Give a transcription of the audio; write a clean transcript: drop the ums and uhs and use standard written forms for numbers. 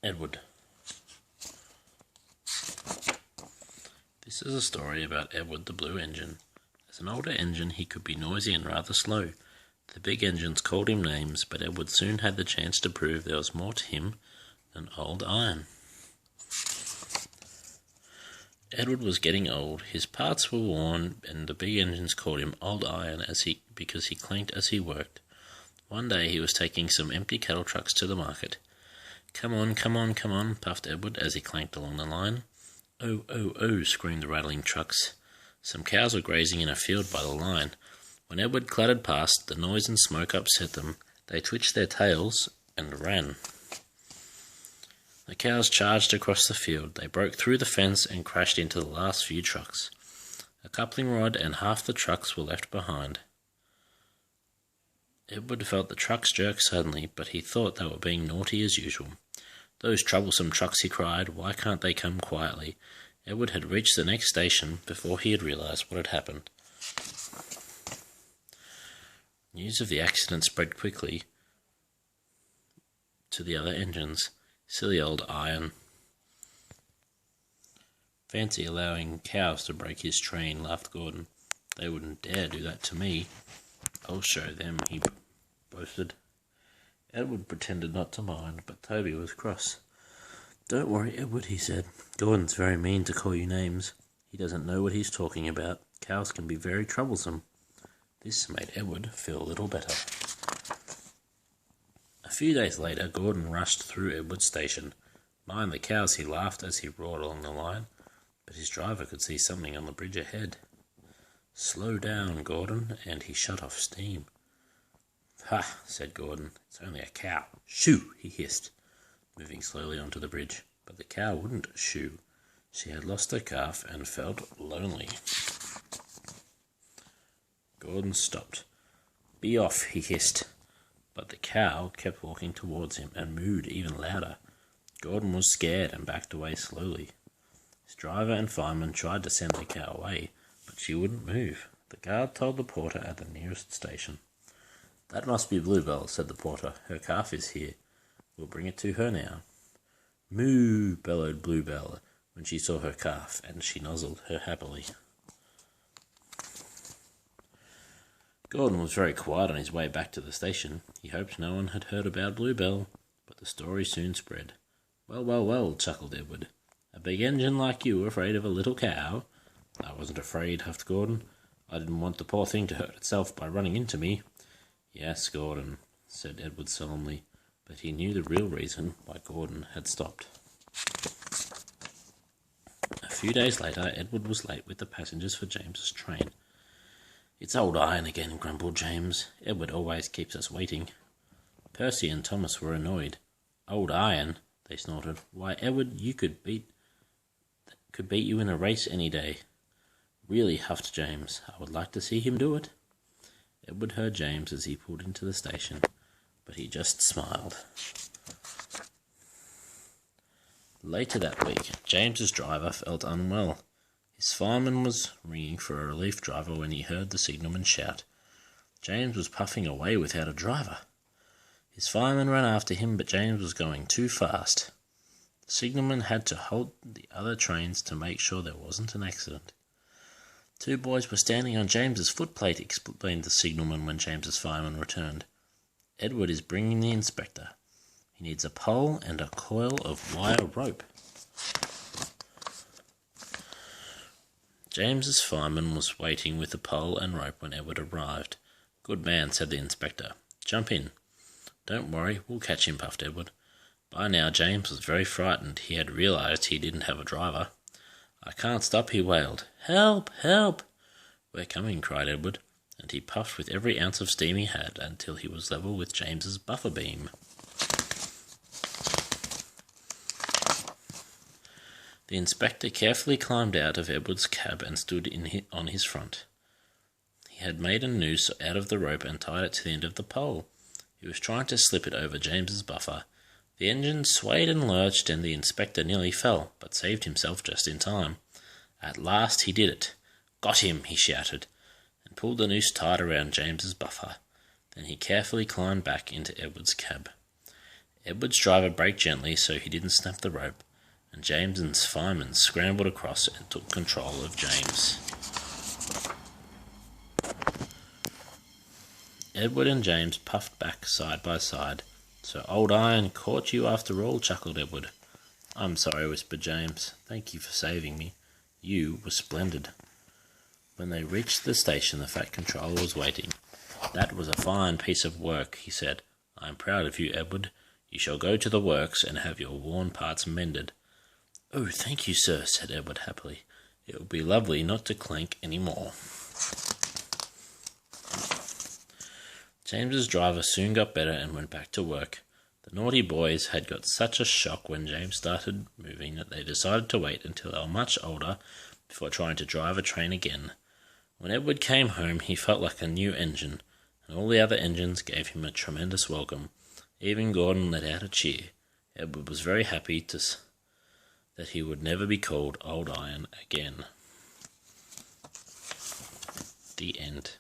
Edward. This is a story about Edward the Blue Engine. As an older engine, he could be noisy and rather slow. The big engines called him names, but Edward soon had the chance to prove there was more to him than old iron. Edward was getting old. His parts were worn, and the big engines called him Old Iron because he clanked as he worked. One day he was taking some empty cattle trucks to the market. "Come on, come on, come on," puffed Edward as he clanked along the line. "Oh, oh, oh," screamed the rattling trucks. Some cows were grazing in a field by the line. When Edward clattered past, the noise and smoke upset them. They twitched their tails and ran. The cows charged across the field. They broke through the fence and crashed into the last few trucks. A coupling rod and half the trucks were left behind. Edward felt the trucks jerk suddenly, but he thought they were being naughty as usual. "Those troublesome trucks," he cried. "Why can't they come quietly?" Edward had reached the next station before he had realized what had happened. News of the accident spread quickly to the other engines. "Silly old Iron. Fancy allowing cows to break his train," laughed Gordon. "They wouldn't dare do that to me. I'll show them," he boasted. Edward pretended not to mind, but Toby was cross. "Don't worry, Edward," he said. "Gordon's very mean to call you names. He doesn't know what he's talking about. Cows can be very troublesome." This made Edward feel a little better. A few days later, Gordon rushed through Edward's station. "Mind the cows," he laughed as he roared along the line, but his driver could see something on the bridge ahead. "Slow down, Gordon," and he shut off steam. "Ha," said Gordon, "it's only a cow." "Shoo," he hissed, moving slowly onto the bridge. But the cow wouldn't shoo. She had lost her calf and felt lonely. Gordon stopped. "Be off," he hissed. But the cow kept walking towards him and mooed even louder. Gordon was scared and backed away slowly. His driver and fireman tried to send the cow away, but she wouldn't move. The guard told the porter at the nearest station. "That must be Bluebell," said the porter. "Her calf is here. We'll bring it to her now." "Moo!" bellowed Bluebell when she saw her calf, and she nuzzled her happily. Gordon was very quiet on his way back to the station. He hoped no one had heard about Bluebell, but the story soon spread. "Well, well, well," chuckled Edward. "A big engine like you afraid of a little cow?" "I wasn't afraid," huffed Gordon. "I didn't want the poor thing to hurt itself by running into me." "Yes, Gordon," said Edward solemnly, but he knew the real reason why Gordon had stopped. A few days later, Edward was late with the passengers for James's train. "It's old Iron again," grumbled James. "Edward always keeps us waiting." Percy and Thomas were annoyed. "Old Iron," they snorted. "Why, Edward, you could beat you in a race any day." "Really," huffed James, "I would like to see him do it." Edward heard James as he pulled into the station, but he just smiled. Later that week, James's driver felt unwell. His fireman was ringing for a relief driver when he heard the signalman shout. James was puffing away without a driver. His fireman ran after him, but James was going too fast. The signalman had to halt the other trains to make sure there wasn't an accident. "Two boys were standing on James's footplate," explained the signalman when James's fireman returned. "Edward is bringing the inspector. He needs a pole and a coil of wire rope." James's fireman was waiting with the pole and rope when Edward arrived. "Good man," said the inspector. "Jump in." "Don't worry, we'll catch him," puffed Edward. By now James was very frightened. He had realized he didn't have a driver. "I can't stop," he wailed. "Help! Help!" "We're coming," cried Edward, and he puffed with every ounce of steam he had until he was level with James's buffer beam. The inspector carefully climbed out of Edward's cab and stood on his front. He had made a noose out of the rope and tied it to the end of the pole. He was trying to slip it over James's buffer. The engine swayed and lurched, and the inspector nearly fell, but saved himself just in time. At last he did it. "Got him!" he shouted, and pulled the noose tight around James's buffer. Then he carefully climbed back into Edward's cab. Edward's driver braked gently so he didn't snap the rope, and James and firemen scrambled across and took control of James. Edward and James puffed back side by side. "So Old Iron caught you after all," chuckled Edward. "I'm sorry," whispered James. "Thank you for saving me. You were splendid." When they reached the station, the Fat Controller was waiting. "That was a fine piece of work," he said. "I am proud of you, Edward. You shall go to the works and have your worn parts mended." "Oh, thank you, sir," said Edward happily. "It will be lovely not to clank any more." James's driver soon got better and went back to work. The naughty boys had got such a shock when James started moving that they decided to wait until they were much older before trying to drive a train again. When Edward came home, he felt like a new engine, and all the other engines gave him a tremendous welcome. Even Gordon let out a cheer. Edward was very happy that he would never be called Old Iron again. The end.